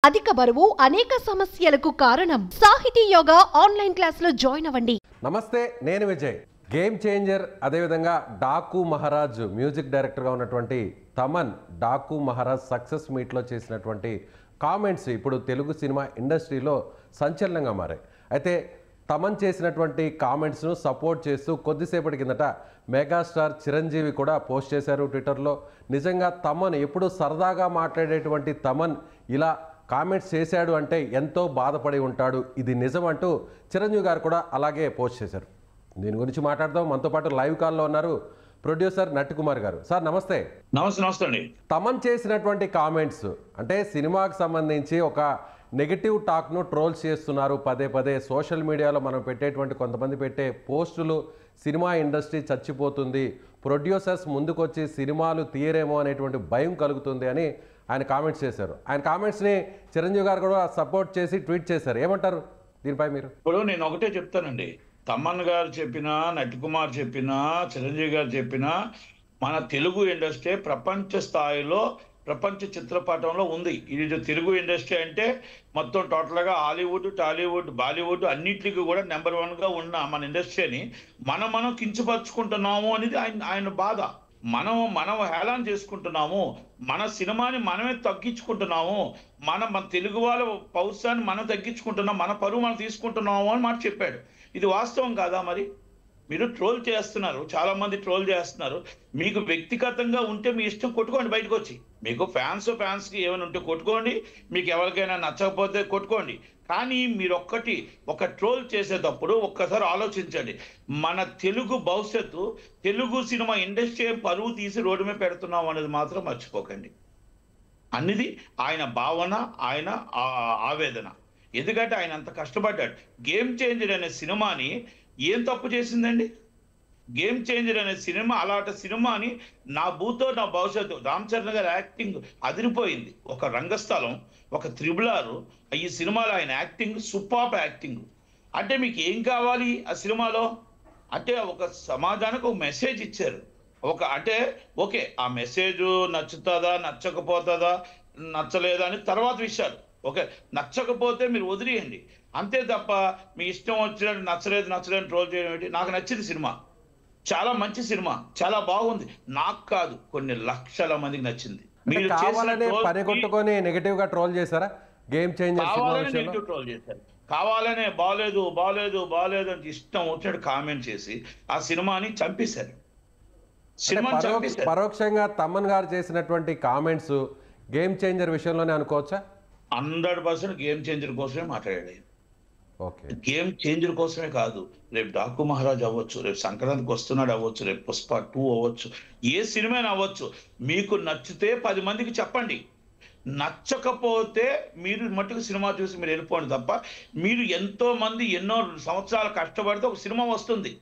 అధిక బరువు అనేక సమస్యలకు కారణం. సాహితీ యోగా ఆన్లైన్ క్లాసులో జాయిన్ అవ్వండి. నమస్తే, నేను విజయ్. గేమ్ చేంజర్ అదేవిధంగా డాకు మహారాజ్ మ్యూజిక్ డైరెక్టర్గా ఉన్నటువంటి తమన్ డాకు మహారాజ్ సక్సెస్ మీట్లో చేసినటువంటి కామెంట్స్ ఇప్పుడు తెలుగు సినిమా ఇండస్ట్రీలో సంచలనంగా మారాయి. అయితే తమన్ చేసినటువంటి కామెంట్స్ను సపోర్ట్ చేస్తూ కొద్దిసేపటి కిందట మెగాస్టార్ చిరంజీవి కూడా పోస్ట్ చేశారు ట్విట్టర్లో. నిజంగా తమన్ ఎప్పుడు సరదాగా మాట్లాడేటువంటి తమన్ ఇలా కామెంట్స్ చేశాడు అంటే ఎంతో బాధపడి ఉంటాడు, ఇది నిజం అంటూ చిరంజీవి గారు కూడా అలాగే పోస్ట్ చేశారు. దీని గురించి మాట్లాడదాం. మనతో పాటు లైవ్ కాల్లో ఉన్నారు ప్రొడ్యూసర్ నట్టికుమార్ గారు. సార్ నమస్తే. నమస్తే అండి. తమన్ చేసినటువంటి కామెంట్స్ అంటే సినిమాకి సంబంధించి ఒక నెగటివ్ టాక్ను ట్రోల్స్ చేస్తున్నారు పదే పదే. సోషల్ మీడియాలో మనం పెట్టేటువంటి కొంతమంది పెట్టే పోస్టులు సినిమా ఇండస్ట్రీ చచ్చిపోతుంది, ప్రొడ్యూసర్స్ ముందుకొచ్చి సినిమాలు తీయరేమో అనేటువంటి భయం కలుగుతుంది అని ఆయన కామెంట్స్ చేశారు. ఆయన కామెంట్స్ని చిరంజీవి గారు కూడా సపోర్ట్ చేసి ట్వీట్ చేశారు. ఏమంటారు దీనిపై మీరు? ఇప్పుడు నేను ఒకటే చెప్తానండి, తమన్ గారు చెప్పినా, నట్టికుమార్ చెప్పినా, చిరంజీవి గారు చెప్పినా, మన తెలుగు ఇండస్ట్రీ ప్రపంచ స్థాయిలో ప్రపంచ చిత్రపటంలో ఉంది. ఇది తెలుగు ఇండస్ట్రీ అంటే మొత్తం టోటల్గా హాలీవుడ్, టాలీవుడ్, బాలీవుడ్ అన్నిటికీ కూడా నెంబర్ 1గా ఉన్న మన ఇండస్ట్రీని మనం కించపరుచుకుంటున్నాము అనేది ఆయన బాధ. మనం హేళన చేసుకుంటున్నాము, మన సినిమాని మనమే తగ్గించుకుంటున్నాము, మన తెలుగు వాళ్ళ పౌరుషాన్ని మనం తగ్గించుకుంటున్నాం, మన పరువు మనం తీసుకుంటున్నాము అని మాట చెప్పాడు. ఇది వాస్తవం కాదా? మరి మీరు ట్రోల్ చేస్తున్నారు, చాలా మంది ట్రోల్ చేస్తున్నారు. మీకు వ్యక్తిగతంగా ఉంటే మీ ఇష్టం, కొట్టుకోండి బయటకు వచ్చి. మీకు ఫ్యాన్స్కి ఏమైనా ఉంటే కొట్టుకోండి, మీకు ఎవరికైనా నచ్చకపోతే కొట్టుకోండి. కానీ మీరు ఒక ట్రోల్ చేసేటప్పుడు ఒక్కసారి ఆలోచించండి. మన తెలుగు భవిష్యత్తు, తెలుగు సినిమా ఇండస్ట్రీ పరువు తీసి రోడ్డు మీద పెడుతున్నాం అనేది మాత్రం మర్చిపోకండి. అన్నిది ఆయన భావన, ఆయన ఆవేదన. ఎందుకంటే ఆయన అంత కష్టపడ్డాడు. గేమ్ చేంజర్ అనే సినిమాని ఏం తప్పు చేసిందండి? గేమ్ చేంజర్ అనే సినిమా, అలాంటి సినిమాని నా భూతో నా భవిష్యత్తు, రామ్ చరణ్ గారి యాక్టింగ్ అదిరిపోయింది. ఒక రంగస్థలం, ఒక త్రిబులారు, ఈ సినిమాలో ఆయన యాక్టింగ్ సూపర్ యాక్టింగ్. అంటే మీకు ఏం కావాలి ఆ సినిమాలో? అంటే ఒక సమాజానికి ఒక మెసేజ్ ఇచ్చారు. అంటే ఓకే, ఆ మెసేజ్ నచ్చుతుందా, నచ్చకపోతుందా, నచ్చలేదా అని తర్వాత విషయాలు. ఓకే, నచ్చకపోతే మీరు వదిలేయండి, అంతే తప్ప మీ ఇష్టం వచ్చినట్టు నచ్చలేదు ట్రోల్ చేయడం ఏంటి? నాకు నచ్చింది సినిమా, చాలా మంచి సినిమా, చాలా బాగుంది. నాకు కాదు, కొన్ని లక్షల మందికి నచ్చింది. మీరు పనిగొట్టుకొని నెగటివ్ గా ట్రోల్ చేశారా? గేమ్ చేంజర్ కావాలని నెగటివ్ ట్రోల్ చేశారు, కావాలనే బాలేదు అని ఇష్టం వచ్చినట్టు కామెంట్ చేసి ఆ సినిమాని చంపేశారు. పరోక్షంగా తమన్ గారు చేసినటువంటి కామెంట్స్ గేమ్ చేంజర్ విషయంలోనే అనుకోవచ్చా? 100% గేమ్ చేంజర్ కోసమే మాట్లాడాడు. గేమ్ చేంజర్ కోసమే కాదు, రేపు డాకు మహారాజ్ అవ్వచ్చు, రేపు సంక్రాంతికి వస్తున్నాడు అవ్వచ్చు, రేపు పుష్ప 2 అవ్వచ్చు, ఏ సినిమా అవ్వచ్చు. మీకు నచ్చితే 10 మందికి చెప్పండి, నచ్చకపోతే మీరు మట్టుకు సినిమా చూసి మీరు వెళ్ళిపోండి తప్ప. మీరు ఎంతో మంది ఎన్నో సంవత్సరాలు కష్టపడితే ఒక సినిమా వస్తుంది,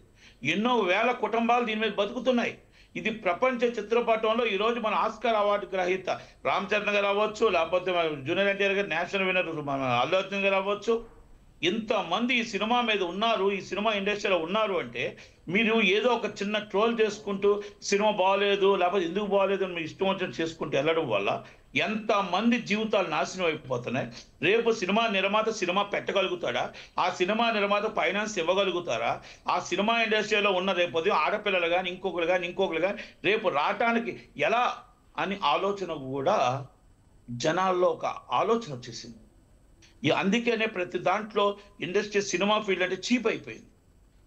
ఎన్నో వేల కుటుంబాలు దీని మీద బతుకుతున్నాయి. ఇది ప్రపంచ చిత్రపటంలో ఈరోజు మన ఆస్కార్ అవార్డు గ్రహీత రామ్ చరణ్ గారు అవ్వచ్చు, లేకపోతే జూనియర్ ఎన్టీఆర్ గారు నేషనల్ విన్నర్ అల్లు అర్జున్ గారు అవ్వచ్చు. ఇంతమంది ఈ సినిమా మీద ఉన్నారు, ఈ సినిమా ఇండస్ట్రీలో ఉన్నారు అంటే మీరు ఏదో ఒక చిన్న ట్రోల్ చేసుకుంటూ సినిమా బాగలేదు, లేకపోతే ఎందుకు బాగలేదు అని మీరు ఇష్టం వచ్చినట్టు చేసుకుంటూ వెళ్ళడం వల్ల ఎంతమంది జీవితాలు నాశనం అయిపోతున్నాయి. రేపు సినిమా నిర్మాత సినిమా పెట్టగలుగుతాడా? ఆ సినిమా నిర్మాత ఫైనాన్స్ ఇవ్వగలుగుతారా? ఆ సినిమా ఇండస్ట్రీలో ఉన్న రేపు ఆడపిల్లలు కానీ ఇంకొకరు కానీ రేపు రావటానికి ఎలా అని ఆలోచన కూడా జనాల్లో ఒక ఆలోచన వచ్చేసింది. అందుకనే ప్రతి దాంట్లో ఇండస్ట్రీ సినిమా ఫీల్డ్ అంటే చీప్ అయిపోయింది.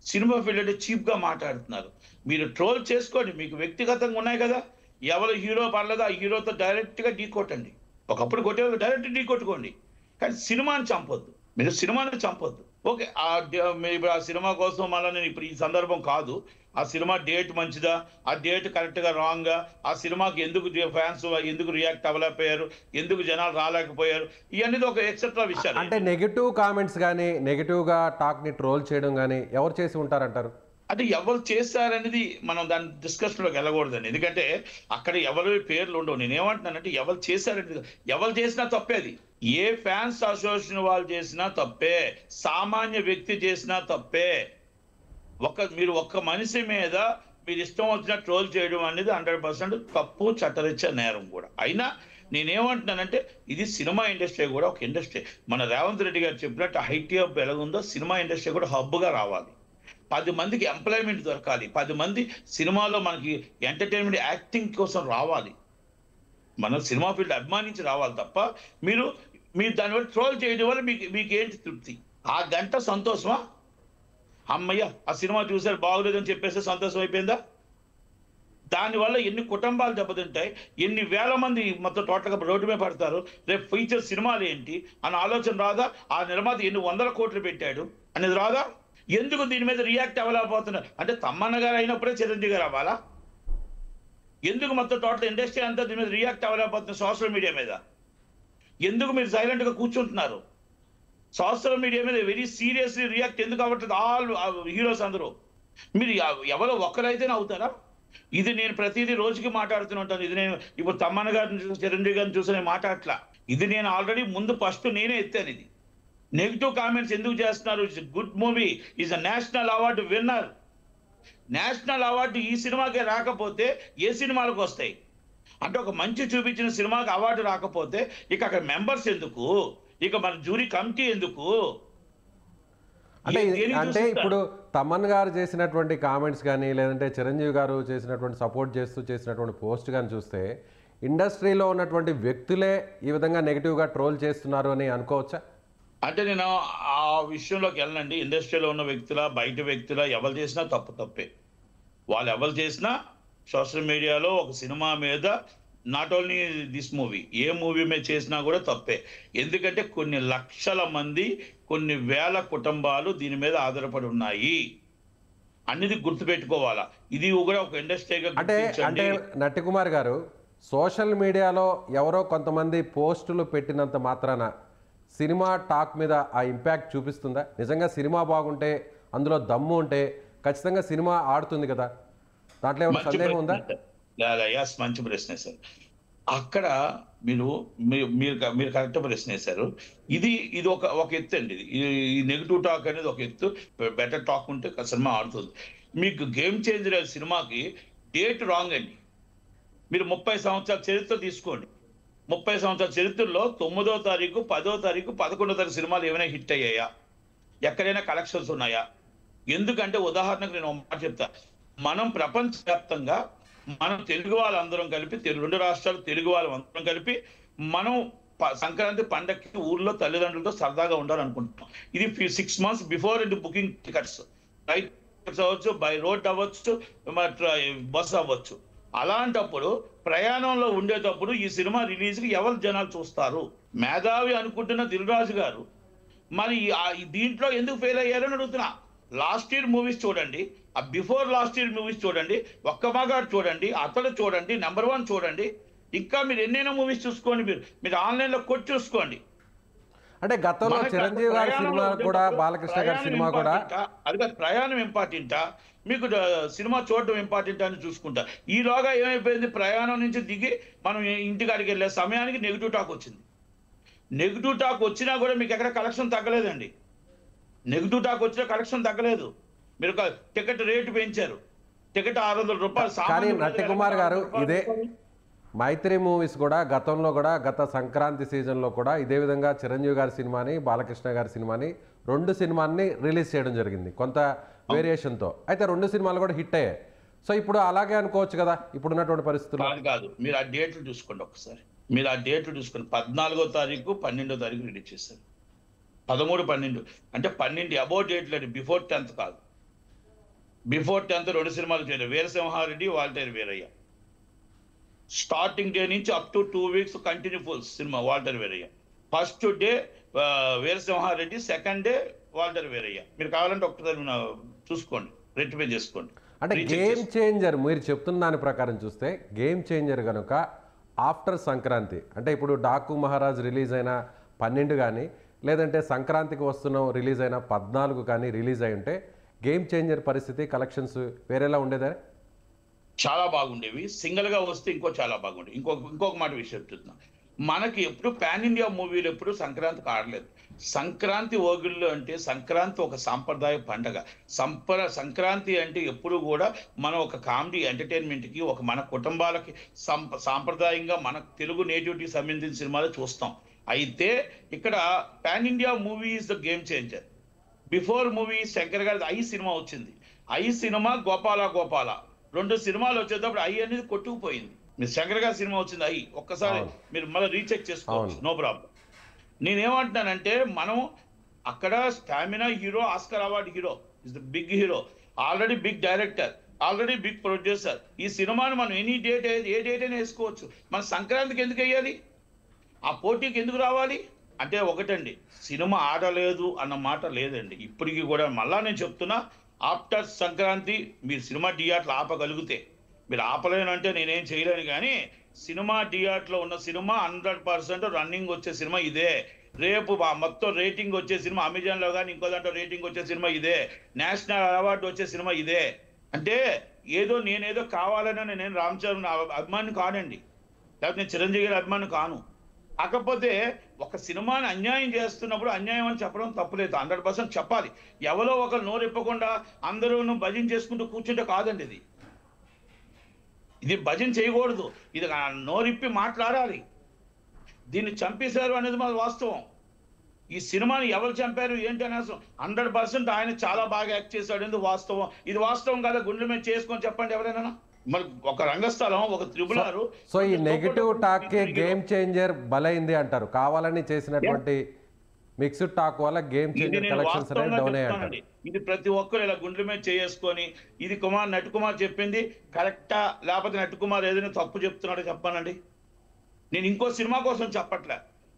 సినిమా ఫీల్డ్ అంటే చీప్గా మాట్లాడుతున్నారు. మీరు ట్రోల్ చేసుకోండి, మీకు వ్యక్తిగతంగా ఉన్నాయి కదా. ఎవరు హీరో పర్లేదో ఆ హీరోతో డైరెక్ట్గా ఢీ కొట్టండి. ఒకప్పుడు కొట్టేవాళ్ళు డైరెక్ట్ ఢీ కొట్టుకోండి, కానీ సినిమాని చంపొద్దు. మీరు సినిమాని చంపొద్దు. ఓకే, ఆ సినిమా కోసం మళ్ళీ నేను ఇప్పుడు ఈ సందర్భం కాదు, ఆ సినిమా డేట్ మంచిదా, ఆ డేట్ కరెక్ట్గా రాంగా, ఆ సినిమాకి ఎందుకు ఫ్యాన్స్ ఎందుకు రియాక్ట్ అవ్వలేకపోయారు, ఎందుకు జనాలు రాలేకపోయారు, ఇవన్నీ ఒక ఎక్సెట్రా విషయాలు. అంటే నెగిటివ్ కామెంట్స్ కానీ నెగిటివ్గా టాక్ని ట్రోల్ చేయడం కానీ ఎవరు చేసి ఉంటారంటారు? అంటే ఎవరు చేశారనేది మనం దాని డిస్కషన్లోకి వెళ్ళకూడదండి, ఎందుకంటే అక్కడ ఎవరి పేర్లు ఉండవు. నేనేమంటున్నానంటే ఎవరు చేశారనేది, ఎవరు చేసినా తప్పేది. ఏ ఫ్యాన్స్ అసోసియేషన్ వాళ్ళు చేసినా తప్పే, సామాన్య వ్యక్తి చేసినా తప్పే. మీరు ఒక్క మనిషి మీద మీరు ఇష్టం వచ్చిన ట్రోల్ చేయడం అనేది 100% తప్పు, చట్టరీత్యా నేరం కూడా. అయినా నేనేమంటున్నానంటే ఇది సినిమా ఇండస్ట్రీ కూడా ఒక ఇండస్ట్రీ. మన రేవంత్ రెడ్డి గారు చెప్పినట్టు ఐటీ హబ్ ఎలాగుందో సినిమా ఇండస్ట్రీ కూడా హబ్గా రావాలి. 10 మందికి ఎంప్లాయ్మెంట్ దొరకాలి. 10 మంది సినిమాలో మనకి ఎంటర్టైన్మెంట్ యాక్టింగ్ కోసం రావాలి. మన సినిమా ఫీల్డ్ అభిమానించి రావాలి తప్ప మీరు దానివల్ల ట్రోల్ చేయడం వల్ల మీకు ఏంటి తృప్తి? ఆ గంట సంతోషమా? అమ్మయ్య ఆ సినిమా చూసారు బాగోలేదని చెప్పేస్తే సంతోషం అయిపోయిందా? దానివల్ల ఎన్ని కుటుంబాలు దెబ్బతింటాయి, ఎన్ని వేల మంది మొత్తం టోటల్గా రోడ్డు మీద పడతారు. రేపు ఫ్యూచర్ సినిమాలు ఏంటి అన్న ఆలోచన రాదా? ఆ నిర్మాత ఎన్ని 100 కోట్లు పెట్టాడు అనేది రాదా? ఎందుకు దీని మీద రియాక్ట్ అవ్వలేకపోతున్నారు? అంటే తమ్మన్న గారు అయినప్పుడే చిరంజీవి గారు అవ్వాలా? ఎందుకు మొత్తం టోటల్ ఇండస్ట్రీ అంతా దీని మీద రియాక్ట్ అవ్వలేకపోతున్నారు? సోషల్ మీడియా మీద ఎందుకు మీరు సైలెంట్గా కూర్చుంటున్నారు? సోషల్ మీడియా మీద వెరీ సీరియస్లీ రియాక్ట్ ఎందుకు అవ్వట్లేదు? ఆల్ హీరోస్ అందరూ. మీరు ఎవరో ఒక్కరైతేనే అవుతారా? ఇది నేను ప్రతిదీ రోజుకి మాట్లాడుతూనే ఉంటాను. ఇది నేను ఇప్పుడు తమ్మన్న గారిని చూసి చిరంజీవి గారిని చూసి నేను మాట్లాడట్లా. ఇది నేను ఆల్రెడీ ముందు ఫస్ట్ నేనే ఎత్తాను. ఇది నెగిటివ్ కామెంట్స్ ఎందుకు చేస్తున్నారు? It's good movie, is a national award winner. National award ఈ సినిమాకే రాకపోతే ఏ సినిమాలకు వస్తాయి? అంటే ఒక మంచి చూపించిన సినిమాకి అవార్డు రాకపోతే ఇక అక్కడ మెంబర్స్ ఎందుకు? ఇక మన జ్యూరీ కమిటీ ఎందుకు? అంటే ఇప్పుడు తమన్ గారు చేసినటువంటి కామెంట్స్ కానీ లేదంటే చిరంజీవి గారు చేసినటువంటి సపోర్ట్ చేస్తూ చేసినటువంటి పోస్ట్ కానీ చూస్తే ఇండస్ట్రీలో ఉన్నటువంటి వ్యక్తులే ఈ విధంగా నెగిటివ్గా ట్రోల్ చేస్తున్నారు అని అనుకోవచ్చా? అంటే నేను ఆ విషయంలోకి వెళ్ళనండి. ఇండస్ట్రీలో ఉన్న వ్యక్తుల బయట వ్యక్తుల ఎవరు చేసినా తప్పే. వాళ్ళు ఎవరు చేసినా సోషల్ మీడియాలో ఒక సినిమా మీద not only this movie, A movie మీద చేసినా కూడా తప్పే. ఎందుకంటే కొన్ని లక్షల మంది, కొన్ని వేల కుటుంబాలు దీని మీద ఆధారపడి ఉన్నాయి అనేది గుర్తుపెట్టుకోవాలా. ఇది కూడా ఒక ఇండస్ట్రీగా అంటే నట్టికుమార్ గారు, సోషల్ మీడియాలో ఎవరో కొంతమంది పోస్టులు పెట్టినంత మాత్రాన సినిమా టాక్ మీద ఆ ఇంపాక్ట్ చూపిస్తుందా? నిజంగా సినిమా బాగుంటే, అందులో దమ్ము ఉంటే ఖచ్చితంగా సినిమా ఆడుతుంది కదా, దాంట్లో ఏమైనా సందేహం ఉందా? మంచి ప్రశ్న సార్. అక్కడ మీరు కరెక్ట్ ప్రశ్న వేశారు. ఇది ఒక ఎత్తు అండి. ఈ నెగిటివ్ టాక్ అనేది ఒక ఎత్తు. బెటర్ టాక్ ఉంటే సినిమా ఆడుతుంది. మీకు గేమ్ చేంజర్ సినిమాకి డేట్ రాంగ్ అండి. మీరు 30 సంవత్సరాల చరిత్ర తీసుకోండి. 30 సంవత్సరాల చరిత్రలో 9వ తారీఖు, 10వ తారీఖు, 11వ తారీఖు సినిమాలు ఏమైనా హిట్ అయ్యాయా? ఎక్కడైనా కలెక్షన్స్ ఉన్నాయా? ఎందుకంటే ఉదాహరణకు నేను ఒక మాట చెప్తా. మనం ప్రపంచవ్యాప్తంగా మనం తెలుగు వాళ్ళందరం కలిపి, 2 రాష్ట్రాలు తెలుగు వాళ్ళందరం కలిపి మనం సంక్రాంతి పండగకి ఊర్లో తల్లిదండ్రులతో సరదాగా ఉండాలనుకుంటున్నాం. ఇది 6 months before booking tickets, flight tickets అవ్వచ్చు, బై రోడ్ అవ్వచ్చు, బస్ అవ్వచ్చు. అలాంటప్పుడు ప్రయాణంలో ఉండేటప్పుడు ఈ సినిమా రిలీజ్కి ఎవరు జనాలు చూస్తారు? మేధావి అనుకుంటున్న దిల్ రాజు గారు మరి దీంట్లో ఎందుకు ఫెయిల్ అయ్యారని అడుగుతున్నా. లాస్ట్ ఇయర్ మూవీస్ చూడండి, ఆ బిఫోర్ లాస్ట్ ఇయర్ మూవీస్ చూడండి, ఒక్క మగాడు చూడండి, అతడు చూడండి, నెంబర్ 1 చూడండి. ఇంకా మీరు ఎన్నైనా మూవీస్ చూసుకోండి. మీరు ఆన్లైన్లో కొట్టి చూసుకోండి. అంటే గతంలో చిరంజీవి గారి సినిమా కూడా, బాలకృష్ణ గారి సినిమా కూడా, అది కాదు ప్రయాణం ఇంపార్టెంటా, మీకు సినిమా చూడడం ఇంపార్టెంట్ అని చూసుకుంటా. ఈలోగా ఏమైపోయింది, ప్రయాణం నుంచి దిగి మనం ఇంటికాడికి వెళ్ళే సమయానికి నెగిటివ్ టాక్ వచ్చింది. నెగిటివ్ టాక్ వచ్చినా కూడా మీకు ఎక్కడ కలెక్షన్ తగ్గలేదండి. నెగిటివ్ టాక్ వచ్చినా కలెక్షన్ తగ్గలేదు. మీరు టికెట్ రేటు పెంచారు. టికెట్ 600 రూపాయలు. కానీ నట్టికుమార్ గారు, ఇదే మైత్రి మూవీస్ కూడా గతంలో కూడా, గత సంక్రాంతి సీజన్లో కూడా ఇదే విధంగా చిరంజీవి గారి సినిమాని, బాలకృష్ణ గారి సినిమాని, 2 సినిమాని రిలీజ్ చేయడం జరిగింది కొంత వేరియేషన్తో. అయితే 2 సినిమాలు కూడా హిట్ అయ్యాయి. సో ఇప్పుడు అలాగే అనుకోవచ్చు కదా ఇప్పుడు ఉన్నటువంటి పరిస్థితులు? కాదు, మీరు ఆ డేట్లు చూసుకోండి ఒకసారి. మీరు ఆ డేట్లు చూసుకోండి. 14వ తారీఖు, 12వ తారీఖు రిలీజ్ చేశారు. 13, 12 అంటే 12 అబౌట్ డేట్లు అండి. బిఫోర్ 10th కాదు. బిఫోర్ 10th 2 సినిమాలు చేయలేదు. వీరసింహారెడ్డి, వాల్టర్ వీరయ్య. స్టార్టింగ్ డే నుంచి up to 2 weeks continue full సినిమా Waltair Veerayya. First day Veera Simha Reddy, second day Waltair Veerayya. మీరు కావాలంటే ఒకసారి చూసుకోండి, రెక్టిఫై చేసుకోండి. అంటే గేమ్ చేంజర్ మీరు చెప్తున్న దాని ప్రకారం చూస్తే గేమ్ చేంజర్ కనుక ఆఫ్టర్ సంక్రాంతి, అంటే ఇప్పుడు డాకు మహారాజ్ రిలీజ్ అయిన 12 కానీ, లేదంటే సంక్రాంతికి వస్తున్నాం రిలీజ్ అయిన 14 కానీ రిలీజ్ అయి ఉంటే గేమ్ చేంజర్ పరిస్థితి, కలెక్షన్స్ వేరేలా ఉండేదా? చాలా బాగుండేవి. సింగిల్గా వస్తే చాలా బాగుండేవి. ఇంకొక మాట విషయం చెప్తున్నా. మనకి ఎప్పుడు పాన్ ఇండియా మూవీలు ఎప్పుడు సంక్రాంతికి ఆడలేదు. సంక్రాంతి ఓగిళ్ళు అంటే సంక్రాంతి ఒక సాంప్రదాయ పండగ. సంక్రాంతి అంటే ఎప్పుడు కూడా మనం ఒక కామెడీ ఎంటర్టైన్మెంట్కి ఒక మన కుటుంబాలకి సాంప్రదాయంగా మన తెలుగు నేటివిటీకి సంబంధించిన సినిమాలు చూస్తాం. అయితే ఇక్కడ pan India movie is the game changer. Before movie Shankar గారి ఐ సినిమా వచ్చింది. ఐ సినిమా గోపాల గోపాల 2 సినిమాలు వచ్చేటప్పుడు ఐ అనేది కొట్టుకుపోయింది. మీరు శంకర్ గారి సినిమా వచ్చింది ఐ, ఒక్కసారి మీరు మళ్ళీ రీచెక్ చేసుకోవచ్చు, నో ప్రాబ్లం. నేనేమంటున్నానంటే మనం అక్కడ stamina hero, Oscar award hero, is the big hero, already big director, already big producer. ఈ సినిమాని మనం ఎనీ డేట్ ఏ డేట్ అయినా వేసుకోవచ్చు. మన సంక్రాంతికి ఎందుకు వేయాలి? ఆ పోటీకి ఎందుకు రావాలి అంటే ఒకటండి, సినిమా ఆడలేదు అన్న మాట లేదండి ఇప్పటికీ కూడా. మళ్ళా నేను చెప్తున్నా, ఆఫ్టర్ సంక్రాంతి మీరు సినిమా థియేటర్లు ఆపగలిగితే, మీరు ఆపలేనంటే నేనేం చేయలేను, కానీ సినిమా థియేటర్లో ఉన్న సినిమా 100% రన్నింగ్ వచ్చే సినిమా ఇదే. రేపు మొత్తం రేటింగ్ వచ్చే సినిమా అమెజాన్లో కానీ ఇంకో దాంట్లో రేటింగ్ వచ్చే సినిమా ఇదే. నేషనల్ అవార్డు వచ్చే సినిమా ఇదే. అంటే నేనేదో కావాలని నేను రామ్ చరణ్ అభిమాని కానండి, లేకపోతే నేను చిరంజీవి గారి అభిమాని కాను. కాకపోతే ఒక సినిమాని అన్యాయం చేస్తున్నప్పుడు అన్యాయం అని చెప్పడం తప్పులేదు, 100% చెప్పాలి. ఎవరో ఒకరు నోరెప్పకుండా అందరూ భజన చేసుకుంటూ కూర్చుంటే కాదండి ఇది భజన చేయకూడదు. ఇది నోరిప్పి మాట్లాడాలి. దీన్ని చంపేశారు అనేది మన వాస్తవం. ఈ సినిమాని ఎవరు చంపారు ఏంటి అనేసి 100% ఆయన చాలా బాగా యాక్ట్ చేశాడు ఎందుకు వాస్తవం. ఇది వాస్తవం కదా, గుండెల మీద చేసుకొని చెప్పండి ఎవరైనా. మరి ఒక రంగస్థలం, ఒక త్రిబులారు. సో ఈ నెగటివ్ టాక్ కే గేమ్ చేంజర్ బలైంది అంటారు. కావాలని చేసినటువంటి మిక్స్డ్ టాక్ వల్ల గేమ్ చేంజర్ కలెక్షన్స్ అనేది డౌన్ అయ్యాయి. ఇది ప్రతి ఒక్కరు ఇలా గుండెల మీద చేసుకొని, ఇది నటుకుమార్ చెప్పింది కరెక్టా లేకపోతే నటుకుమార్ ఏదైనా తప్పు చెప్తున్నాడో చెప్పానండి. నేను ఇంకో సినిమా కోసం చెప్పట్లే.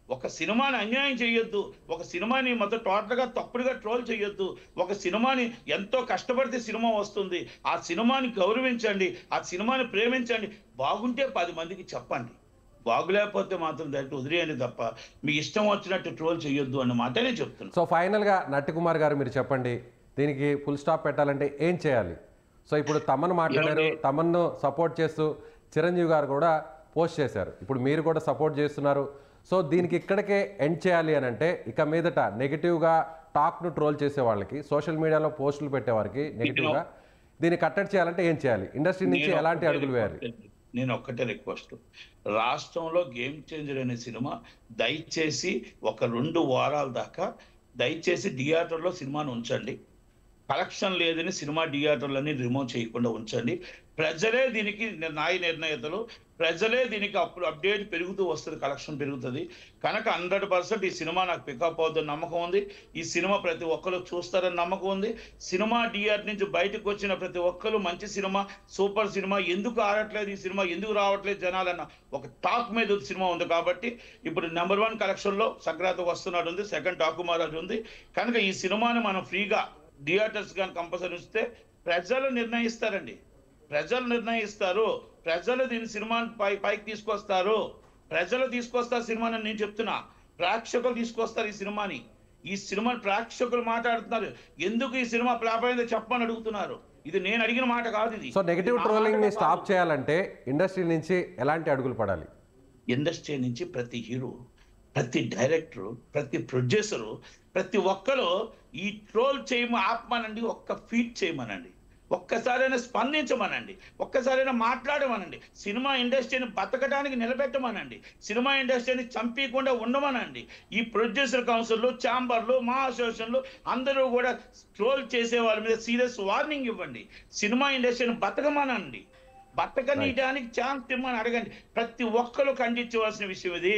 ఒక సినిమాని అన్యాయం చేయొద్దు, ఒక సినిమాని మొత్తం టోటల్గా తప్పుడుగా ట్రోల్ చేయొద్దు. ఒక సినిమాని ఎంతో కష్టపడితే సినిమా వస్తుంది, ఆ సినిమాని గౌరవించండి, ఆ సినిమాని ప్రేమించండి. బాగుంటే 10 మందికి చెప్పండి, బాగులేకపోతే మాత్రం దాన్ని వదిలేయండి తప్ప మీ ఇష్టం వచ్చినట్టు ట్రోల్ చేయొద్దు అన్న మాటనే చెప్తున్నాను. సో ఫైనల్గా నట్టికుమార్ గారు మీరు చెప్పండి, దీనికి ఫుల్ స్టాప్ పెట్టాలంటే ఏం చేయాలి? సో ఇప్పుడు తమన్ మాట్లాడారు, తమన్ను సపోర్ట్ చేస్తూ చిరంజీవి గారు కూడా పోస్ట్ చేశారు, ఇప్పుడు మీరు కూడా సపోర్ట్ చేస్తున్నారు. సో దీనికి ఇక్కడికే ఎండ్ చేయాలి అని అంటే ఇక మీదట నెగిటివ్గా టాక్ను ట్రోల్ చేసే వాళ్ళకి, సోషల్ మీడియాలో పోస్టులు పెట్టేవారికి నెగిటివ్గా దీన్ని కట్టడి చేయాలంటే ఏం చేయాలి? ఇండస్ట్రీ నుంచి ఎలాంటి అడుగులు వేయాలి? నేను ఒక్కటే రిక్వెస్ట్, రాష్ట్రంలో గేమ్ చేంజర్ అనే సినిమా దయచేసి ఒక 2 వారాల దాకా దయచేసి థియేటర్లో సినిమాను ఉంచండి. కలెక్షన్ లేదని సినిమా థియేటర్లని రిమూవ్ చేయకుండా ఉంచండి. ప్రజలే దీనికి నిర్ణేతలు, ప్రజలే దీనికి అప్డేట్ పెరుగుతూ వస్తుంది, కలెక్షన్ పెరుగుతుంది. కనుక 100% ఈ సినిమా నాకు పికప్ అవుతుందని నమ్మకం ఉంది. ఈ సినిమా ప్రతి ఒక్కరు చూస్తారని నమ్మకం ఉంది. సినిమా థియేటర్ నుంచి బయటకు వచ్చిన ప్రతి ఒక్కరు మంచి సినిమా, సూపర్ సినిమా, ఎందుకు ఆడట్లేదు ఈ సినిమా, ఎందుకు రావట్లేదు జనాలన్న ఒక టాక్ మీద సినిమా ఉంది. కాబట్టి ఇప్పుడు నెంబర్ 1 కలెక్షన్లో సంక్రాంతికి వస్తున్నాడు ఉంది, సెకండ్ టాకు మహారాజ్ ఉంది. కనుక ఈ సినిమాని మనం ఫ్రీగా థియేటర్స్ కానీ కంపల్సరీ ఇస్తే ప్రజలు నిర్ణయిస్తారండి, ప్రజలు నిర్ణయిస్తారు. ప్రజలు దీని సినిమాని పైకి తీసుకొస్తారు, ప్రజలు తీసుకొస్తారు సినిమాని. నేను చెప్తున్నా, ప్రేక్షకులు తీసుకొస్తారు ఈ సినిమాని. ఈ సినిమాని ప్రేక్షకులు మాట్లాడుతున్నారు, ఎందుకు ఈ సినిమా ఫ్లాప్ అయిందో చెప్పని అడుగుతున్నారు. ఇది నేను అడిగిన మాట కాదు ఇది. సో నెగటివ్ ట్రోలింగ్ ని స్టాప్ చేయాలంటే ఇండస్ట్రీ నుంచి ఎలాంటి అడుగులు పడాలి? ఇండస్ట్రీ నుంచి ప్రతి హీరో, ప్రతి డైరెక్టరు, ప్రతి ప్రొడ్యూసరు, ప్రతి ఒక్కరు ఈ ట్రోల్ ఆపమనండి, ఒక్క ఫీట్ చేయమనండి, ఒక్కసారైనా స్పందించమనండి, ఒక్కసారైనా మాట్లాడమనండి. సినిమా ఇండస్ట్రీని బతకడానికి నిలబెట్టమనండి, సినిమా ఇండస్ట్రీని చంపకుండా ఉండమనండి. ఈ ప్రొడ్యూసర్ కౌన్సిల్లు, ఛాంబర్లు, మా అసోసియేషన్లు అందరూ కూడా ట్రోల్ చేసే వాళ్ళ మీద సీరియస్ వార్నింగ్ ఇవ్వండి. సినిమా ఇండస్ట్రీని బతకమనండి, బతకనీయడానికి ఛాన్స్ ఇమ్మని అడగండి. ప్రతి ఒక్కరు ఖండించవలసిన విషయం ఇది,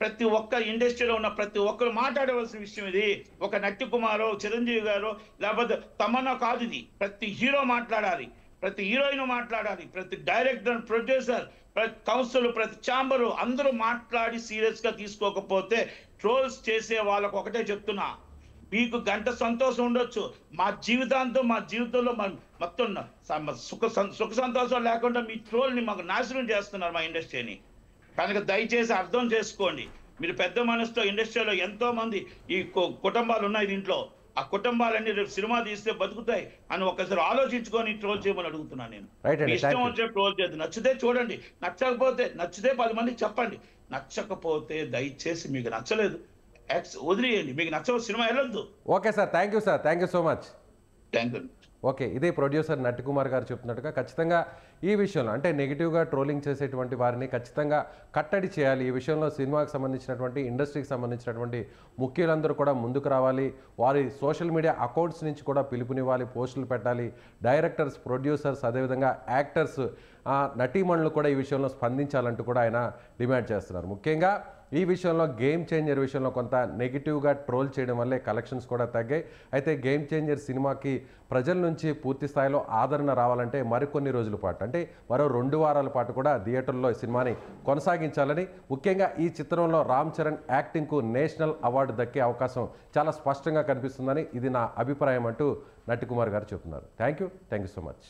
ప్రతి ఒక్క ఇండస్ట్రీలో ఉన్న ప్రతి ఒక్కరు మాట్లాడవలసిన విషయం ఇది. ఒక నట్టికుమారో, చిరంజీవి గారు, లేకపోతే తమన్నా కాదు, ఇది ప్రతి హీరో మాట్లాడాలి, ప్రతి హీరోయిన్ మాట్లాడాలి, ప్రతి డైరెక్టర్, ప్రొడ్యూసర్, ప్రతి కౌన్సిల్, ప్రతి ఛాంబరు అందరూ మాట్లాడి సీరియస్గా తీసుకోకపోతే ట్రోల్స్ చేసే వాళ్ళకు ఒకటే చెప్తున్నా, మీకు గంట సంతోషం ఉండొచ్చు, మా జీవితంలో మొత్తం సుఖ సంతోషం లేకుండా మీ ట్రోల్ని మాకు నాశనం చేస్తున్నారు మా ఇండస్ట్రీని. కనుక దయచేసి అర్థం చేసుకోండి. మీరు పెద్ద మనసుతో ఇండస్ట్రీలో ఎంతో మంది ఈ కుటుంబాలు ఉన్నాయి దీంట్లో, ఆ కుటుంబాలన్నీ రేపు సినిమా తీస్తే బతుకుతాయి అని ఒక్కసారి ఆలోచించుకొని ట్రోల్ చేయమని అడుగుతున్నాను నేను. ఇష్టం వచ్చే ట్రోల్ చేయదు, నచ్చితే చూడండి, నచ్చకపోతే నచ్చితే 10 మందికి చెప్పండి. నచ్చకపోతే దయచేసి మీకు నచ్చలేదు వదిలేయండి, మీకు నచ్చవ సినిమా వెళ్ళొద్దు. Okay sir, thank you sir, thank you so much. Thank you. Okay, ఇదే ప్రొడ్యూసర్ నట్టికుమార్ గారు చెప్తున్నట్టుగా ఖచ్చితంగా ఈ విషయంలో అంటే నెగిటివ్గా ట్రోలింగ్ చేసేటువంటి వారిని ఖచ్చితంగా కట్టడి చేయాలి. ఈ విషయంలో సినిమాకి సంబంధించినటువంటి ఇండస్ట్రీకి సంబంధించినటువంటి ముఖ్యులందరూ కూడా ముందుకు రావాలి. వారి సోషల్ మీడియా అకౌంట్స్ నుంచి కూడా పిలుపునివ్వాలి, పోస్టులు పెట్టాలి. డైరెక్టర్స్, ప్రొడ్యూసర్స్, అదేవిధంగా యాక్టర్స్, నటీమణులు కూడా ఈ విషయంలో స్పందించాలంటూ కూడా ఆయన డిమాండ్ చేస్తున్నారు. ముఖ్యంగా ఈ విషయంలో గేమ్ చేంజర్ విషయంలో కొంత నెగిటివ్గా ట్రోల్ చేయడం వల్లే కలెక్షన్స్ కూడా తగ్గాయి. అయితే గేమ్ చేంజర్ సినిమాకి ప్రజల నుంచి పూర్తి స్థాయిలో ఆదరణ రావాలంటే మరికొన్ని రోజుల పాటు అంటే మరో 2 వారాల పాటు కూడా థియేటర్లో ఈ సినిమాని కొనసాగించాలని, ముఖ్యంగా ఈ చిత్రంలో రామ్ చరణ్ యాక్టింగ్కు నేషనల్ అవార్డు దక్కే అవకాశం చాలా స్పష్టంగా కనిపిస్తుందని ఇది నా అభిప్రాయం అంటూ నట్టికుమార్ గారు చెబుతున్నారు. Thank you so much.